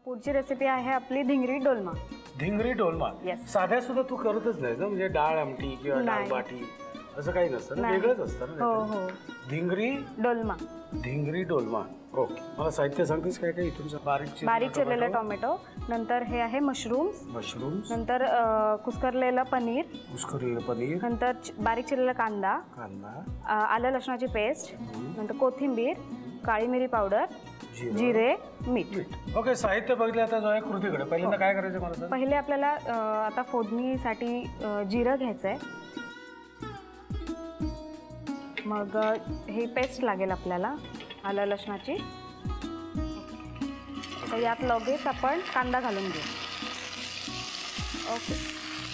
पुढची रेसिपी आहे आपली धिंगरी डोलमा. धिंगरी डोलमा. Yes. साध्या सुद्धा तू करतच नाही ना, म्हणजे डाळ आमटी किंवा डाळ नाही. बाटी असं काही नसतं ना, नाही. वेगळंच असतं ना हो काहीतरी. हो धिंगरी डोलमा. धिंगरी डोलमा. ओके, मला साहित्य सांगतेस काय काय इथून? बारीक चिरलेले टोमॅटो, नंतर हे आहे मशरूम्स, नंतर कुस्करलेलं पनीर, कुस्करलेलं पनीर, नंतर बारीक चिरलेला कांदा, कांदा, आलं लसणाची पेस्ट, नंतर कोथिंबीर, काळी मिरी पावडर, जिरे, मीठ. ओके, साहित्य बघितलं. आता जाऊया कृतीकडे. पहिल्यांदा काय करायचं मला सांग? पहिले आपल्याला आता फोडणीसाठी जिरं घ्यायचंय. मग ही पेस्ट लागेल आपल्याला आलं लसणाची. तर यात लगेच आपण कांदा घालून घेऊ. ओके,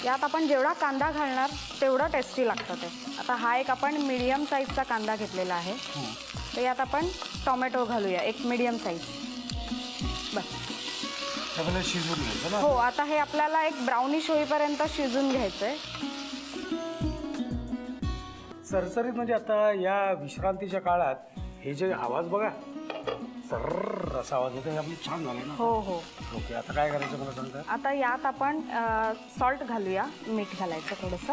यात आपण जेवढा कांदा घालणार तेवढा टेस्टी लागतं ते. आता हा एक आपण मीडियम साईजचा कांदा घेतलेला आहे. तर यात आपण टोमॅटो घालूया, एक मीडियम साईज. बस. आपल्याला शिजवून घ्यायचं ना. हो, आता हे आपल्याला एक ब्राउनिश होईपर्यंत शिजून घ्यायचंय. सरसरीत म्हणजे आता या विश्रांतीच्या काळात हे जे आवाज बघा, सर्र असा आवाज येतो, हे आपली छान झालं ना. हो हो. ओके, आता काय करायचं मला सांगता? आता यात आपण सॉल्ट घालूया, मीठ घालायचं थोडंसं.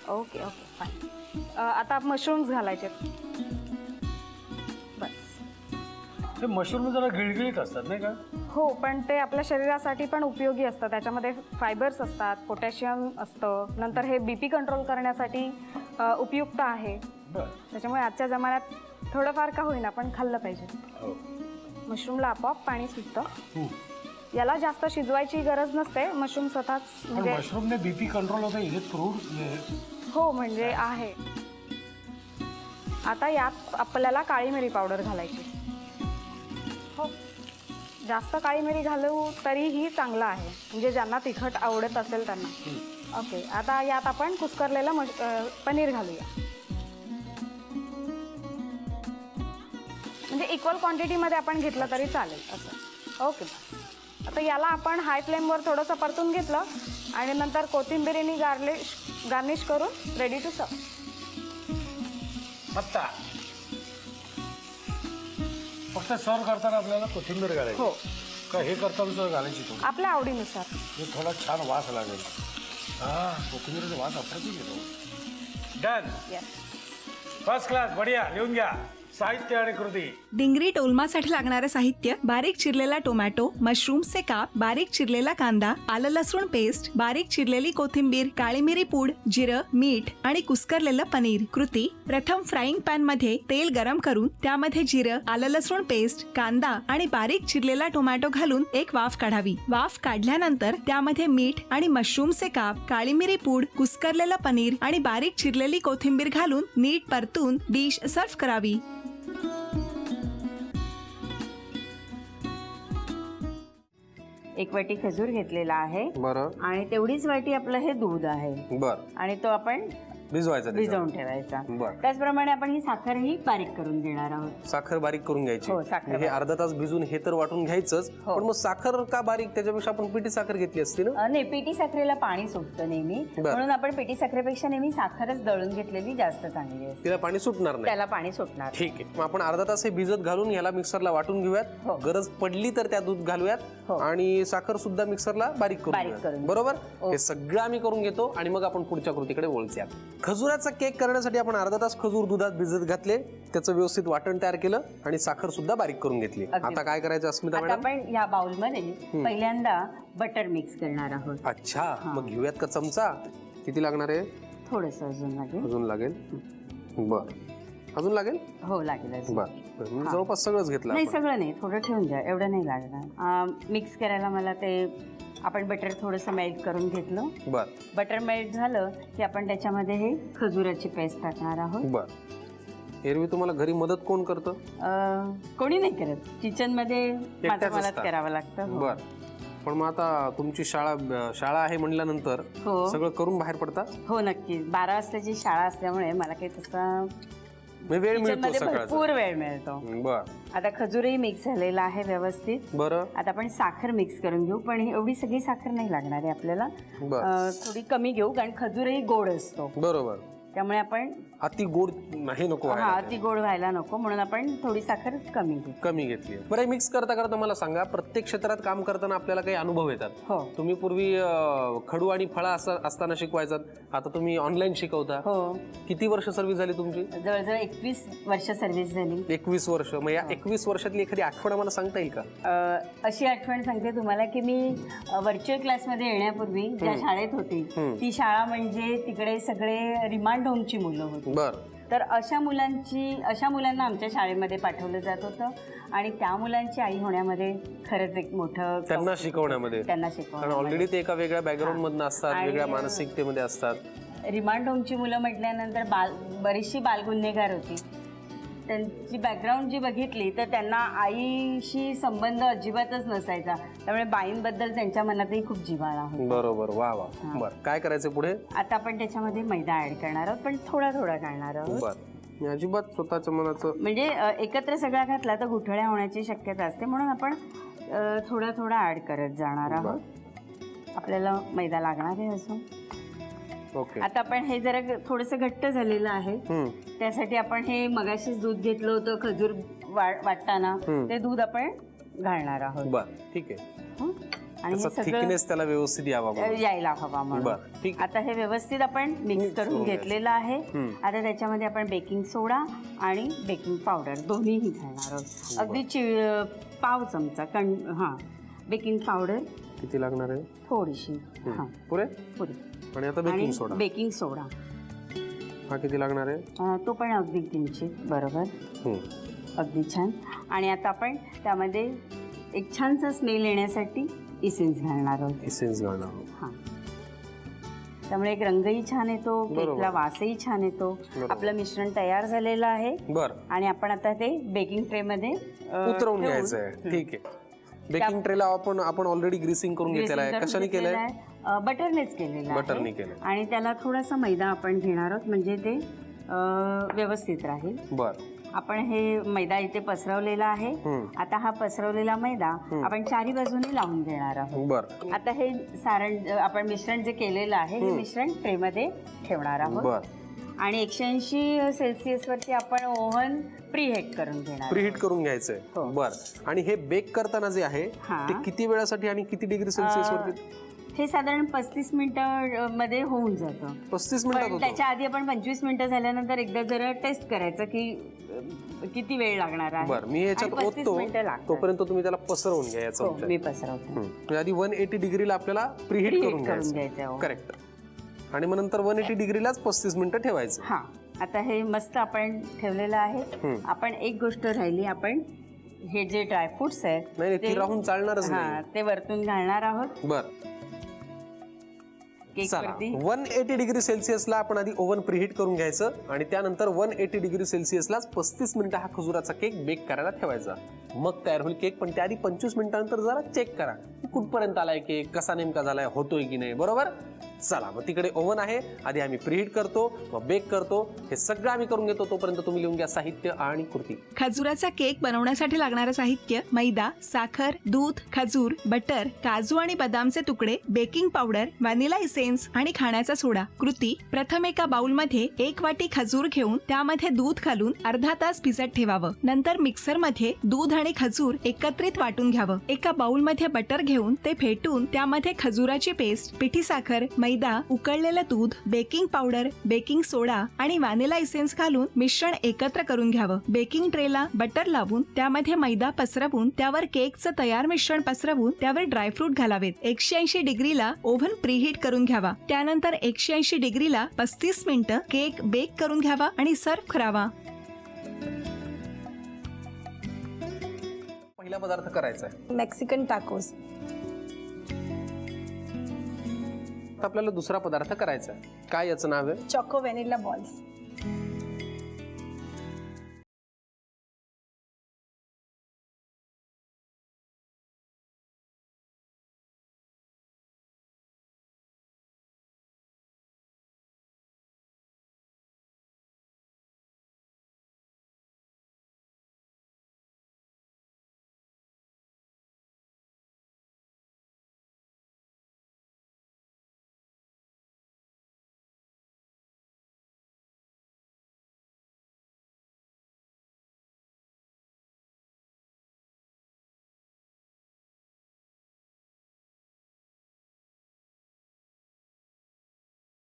Okay okay fine. आता मशरूम्स घालायचे. बस. ते मशरूम जरा गिळगिळीत असतात नाही का? हो, पण ते आपल्या शरीरासाठी पण उपयोगी असतं. त्याच्यामध्ये फायबर्स असतात, पोटॅशियम असतं. नंतर हे BP कंट्रोल करण्यासाठी उपयुक्त आहे. बरं. त्याच्यामुळे आजच्या जमान्यात थोडंफार का होईना पण खाल्लं पाहिजे. हो. मशरूमला आपोआप पाणी सुटतं. याला जास्त शिजवायची गरज नसते. मशरूम स्वतःच म्हणजे मशरूमने BP कंट्रोल होतं. Is it proved? हो, म्हणजे आहे. आता यात आपल्याला काळी मिरी पावडर घालायची. हो, जास्त काळी मिरी घालू तरीही चांगलं आहे, म्हणजे ज्यांना तिखट आवडत असेल त्यांना. ओके, आता यात आपण कुस्करलेलं पनीर घालूया. म्हणजे इक्वल क्वांटिटीमध्ये आपण घेतलं तरी चालेल असं. ओके, आता याला आपण हाय फ्लेमवर थोडंसं परतून घेतलं आणि नंतर कोथिंबिरीने गार्निश करून रेडी टू सर्व. आता फक्त सर्व करताना आपल्याला कोथिंबीर घालायची. हो, का हे करताना सुद्धा घालायची थोडी? आपल्या आवडीनुसार. हे थोडा छान वास लागेल. हा, कोथिंबीरचा वास अप्रतिम येतो. डन. येस. फर्स्ट क्लास, बढिया. लिहून घ्या साहित्य आणि कृती. डिंगरी डोलमासाठी लागणारं साहित्य: बारीक चिरलेला टोमॅटो, मशरूमचे काप, बारीक चिरलेला कांदा, आलं लसूण पेस्ट, बारीक चिरलेली कोथिंबीर, काळी मिरी पूड, जिरं, मीठ आणि कुस्करलेलं पनीर. कृती: प्रथम फ्राईंग पॅन मध्ये तेल गरम करून त्यामध्ये जिरं, आलं लसूण पेस्ट, कांदा आणि बारीक चिरलेला टोमॅटो घालून एक वाफ काढावी. वाफ काढल्यानंतर त्यामध्ये मीठ आणि मशरूमचे काप, काळी मिरी पूड, कुस्करलेलं पनीर आणि बारीक चिरलेली कोथिंबीर घालून नीट परतून डिश सर्व्ह करावी. एक वाटी खजूर घेतलेला आहे. बरं. आणि तेवढीच वाटी आपलं हे दूध आहे. बर. आणि तो आपण भिजवायचा भिजवून ठेवायचा. बरं. त्याचप्रमाणे आपण ही साखर ही बारीक करून घेणार आहोत. साखर बारीक करून घ्यायची. हो, साखर हे अर्धा तास भिजून हे तर वाटून घ्यायचंच. हो. पण मग साखर का बारीक? त्याच्यापेक्षा आपण पिठी साखर घेतली असती ना. नाही, पिठी साखरेला पाणी सुटतं नेहमी, म्हणून आपण पिठी साखरेपेक्षा नेहमी साखरच दळून घेतलेली जास्त चांगली असते. तिला पाणी सुटणार नाही. त्याला पाणी सुटणार. ठीक आहे, मग आपण अर्धा तास हे भिजत घालून याला मिक्सरला वाटून घेऊयात. हो. गरज पडली तर त्या दूध घालूयात. हो. आणि साखर सुद्धा मिक्सरला बारीक करून घेऊयात. बरोबर. हे सगळं आम्ही करून घेतो आणि मग आपण पुढच्या कृतीकडे वळूयात. खजुराचा केक करण्यासाठी आपण अर्धा तास खजूर दुधात भिजत घातले, त्याचं व्यवस्थित वाटण तयार केलं आणि साखर सुद्धा बारीक करून घेतली. आता काय करायचं अस्मिता आता मॅडम? आपण या बाउल मध्ये पहिल्यांदा बटर मिक्स करणार आहोत. अच्छा, मग घेऊयात का चमचा? किती लागणार आहे? थोडस अजून लागेल. अजून लागेल. बर, अजून लागेल. हो, लागेल अजून. बर, जवळपास सगळंच घेतलं नाही, आपण. सगळं नाही, थोडं ठेवून द्या, एवढं नाही लागणार. मिक्स करायला मला ते आपण बटर थोडंसं मेल्ट करून घेतलं. बर. बटर मेल्ट झालं की आपण त्याच्यामध्ये हे खजुराची पेस्ट टाकणार आहोत. बर. एरवी तुम्हाला घरी मदत कोण करतं? कोणी नाही करत. किचन मध्ये माझं मलाच असता. करावं लागतं. हो. बर. पण मग आता तुमची शाळा आहे म्हणल्यानंतर हो. सगळं करून बाहेर पडता? हो, नक्की. 12 वाजताची शाळा असल्यामुळे मला काही तसं वेळ मिळतो किचनमध्ये सकाळचा. भरपूर वेळ मिळतो. बर. आता खजूरही मिक्स झालेला आहे व्यवस्थित. बरं. आता आपण साखर मिक्स करून घेऊ, पण एवढी सगळी साखर नाही लागणार आहे आपल्याला. बर. थोडी कमी घेऊ, कारण खजूरही गोड असतो. बरोबर. त्यामुळे आपण अति गोड हे नको हा व्हायला. अति गोड व्हायला नको म्हणून आपण थोडी साखर कमी घेऊ. कमी घेतली. बरं, मिक्स करता करता मला सांगा, प्रत्येक क्षेत्रात काम करताना आपल्याला काही अनुभव येतात. हो तुम्ही पूर्वी खडू आणि फळा असताना शिकवायचात, आता तुम्ही ऑनलाईन शिकवता. हो. किती वर्ष सर्व्हिस झाली तुमची? जवळजवळ 21 वर्ष सर्व्हिस झाली. 21 वर्ष. मग या 21 वर्षातली एखादी आठवण मला सांगता येईल का? अशी आठवण सांगते तुम्हाला की मी व्हर्च्युअल क्लासमध्ये येण्यापूर्वी ज्या शाळेत होती ती शाळा म्हणजे तिकडे सगळे रिमांड होमची मुलं होती. बरं. तर अशा मुलांना आमच्या शाळेमध्ये पाठवलं जात होतं आणि त्या मुलांची आई होण्यामध्ये खरंच एक मोठं त्यांना शिकवण्यामध्ये, त्यांना कारण शिकवणं. ऑलरेडी ते एका वेगळ्या बॅकग्राऊंड मधनं असतात, आणि वेगळ्या मानसिकतेमध्ये असतात. रिमांड होमची मुलं म्हटल्यानंतर बरीचशी बालगुन्हेगार होती. त्यांची बॅकग्राऊंड जी बघितली तर त्यांना आईशी संबंध अजिबातच नसायचा, त्यामुळे बाईंबद्दल त्यांच्या मनातही खूप जिव्हाळा होता. बरोबर. वा वा. बरं, काय करायचं पुढे? आता आपण त्याच्यामध्ये मैदा ऍड करणार आहोत, पण थोडा थोडा घालणार आहोत. बरं. मी अजिबात स्वतःच्या मनाचं म्हणजे एकत्र सगळा घातला तर गुठळ्या होण्याची शक्यता असते, म्हणून आपण थोडा थोडा ऍड करत जाणार आहोत. आपल्याला मैदा लागणार आहे अजून. ओके. आता आपण हे जरा थोडंसं घट्ट झालेलं आहे, त्यासाठी आपण हे मगाशीच दूध घेतलं होतं खजूर वाटताना, ते दूध आपण घालणार आहोत. बरं, ठीक आहे. आणि हे त्याचा सगळं थिकनेस त्याला व्यवस्थित यावा म्हणून. यायला हवा म्हणून. बरं, ठीक. आता हे व्यवस्थित आपण मिक्स करून घेतलेलं आहे. आता त्याच्यामध्ये आपण बेकिंग सोडा आणि बेकिंग पावडर दोन्हीही घालणार आहोत. अगदी पाव चमचा बेकिंग पावडर किती लागणार आहे? थोडीशी. हा पुरे. पुरी. आणि आता बेकिंग सोडा. बेकिंग सोडा हा किती लागणार आहे? तो पण अगदी किंचित. बरोबर. अगदी छान. आणि आता आपण त्यामध्ये एक छानसा स्मेल येण्यासाठी इसेन्स घालणार आहोत. इसेन्स घालणार आहोत. हा, त्यामुळे एक रंगही छान येतो, केकला वासही छान येतो. आपलं मिश्रण तयार झालेलं आहे. बरं. आणि आपण आता ते बेकिंग ट्रे मध्ये उतरवून घ्यायचं आहे. ठीक आहे. बेकिंग ट्रेला आपण ऑलरेडी ग्रीसिंग करून घेतलेला आहे. कशाने केलंय? बटरनेच केलेलं आहे. बटरने केलंय. आणि त्याला थोडासा मैदा आपण घेणार आहोत म्हणजे ते व्यवस्थित राहील. बरं. आपण हे मैदा इथे पसरवलेला आहे. आता हा पसरवलेला मैदा आपण चारी बाजूने लावून घेणार आहोत. बरं. आता हे सारण आपण मिश्रण जे केलेलं आहे हे मिश्रण ट्रे मध्ये ठेवणार आहोत. बरं. आणि 180 सेल्सिअस वरती आपण ओव्हन प्रीहीट करून घेणार. प्रीहीट करून घ्यायचंय. बरं. आणि हे बेक करताना जे आहे ते किती वेळासाठी आणि किती डिग्री सेल्सिअस वरती? हे साधारण 35 मिनिटं मध्ये होऊन जातं. 35 मिनिटात होतं? त्याच्या आधी आपण 25 मिनिटं झाल्यानंतर एकदा जरा टेस्ट करायचं की किती वेळ लागणार आहे. बरं, मी याच्यात ओततो तोपर्यंत तुम्ही त्याला पसरवून घ्या. याचा मी पसरवतो. म्हणजे आधी 180 डिग्रीला आपल्याला प्रीहीट करून घ्यायचं. करेक्ट. आणि मग नंतर 180 डिग्रीलाच 35 मिनिटं ठेवायचं. हा, आता हे मस्त आपण ठेवलेलं आहे. आपण एक गोष्ट राहिली, आपण हे जे ड्रायफ्रुट्स आहेत नाही ती राहून चालणारच नाही. ते वरतून घालणार आहोत. बरं. केक वरती 180 डिग्री सेल्सिअसला आपण आधी ओव्हन प्रीहीट करून घ्यायचं आणि त्यानंतर 180 डिग्री सेल्सिअसलाच 35 मिनिटं हा खजुराचा केक बेक करायला ठेवायचा. मग तयार होईल केक. पण त्याआधी 25 मिनिटांनंतर जरा चेक करा कुठपर्यंत आलाय केक, कसा नेमका झालाय, होतोय की नाही. बरोबर. चला मग तिकडे ओव्हन आहे, आधी आम्ही प्रीहीट करतो मग बेक करतो. हे सगळं आम्ही करून घेतो. तोपर्यंत तुम्ही लिहून घ्या साहित्य आणि कृती. खजुराचा केक बनवण्यासाठी लागणारं साहित्य: मैदा, साखर, दूध, खजूर, बटर, काजू आणि बदामचे तुकडे, बेकिंग पावडर, व्हॅनिला इसेन्स आणि खाण्याचा सोडा. कृती: प्रथम एका बाउलमध्ये 1 वाटी खजूर घेऊन त्यामध्ये दूध घालून अर्धा तास भिजत ठेवावं. नंतर मिक्सर मध्ये दूध आणि खजूर एकत्रित वाटून घ्यावं. एका बाउलमध्ये बटर घेऊन ते फेटून त्यामध्ये खजुराची पेस्ट, पिठी साखर, मैदा, उकळलेलं दूध, बेकिंग पावडर, बेकिंग सोडा आणि व्हॅनिला इसेन्स घालून मिश्रण एकत्र करून घ्यावं. बेकिंग ट्रेला बटर लावून त्यामध्ये मैदा पसरवून त्यावर केकचं तयार मिश्रण पसरवून त्यावर ड्रायफ्रूट घालावेत. 180 डिग्रीला ओव्हन प्रीहीट करून घ्यावा. त्यानंतर 180 डिग्रीला 35 मिनिटं केक बेक करून घ्यावा आणि सर्व्ह करावा. पहिला पदार्थ करायचा आहे मेक्सिकन टाकोस. आपल्याला दुसरा पदार्थ करायचा आहे. काय याचं नाव आहे? Choco vanilla balls.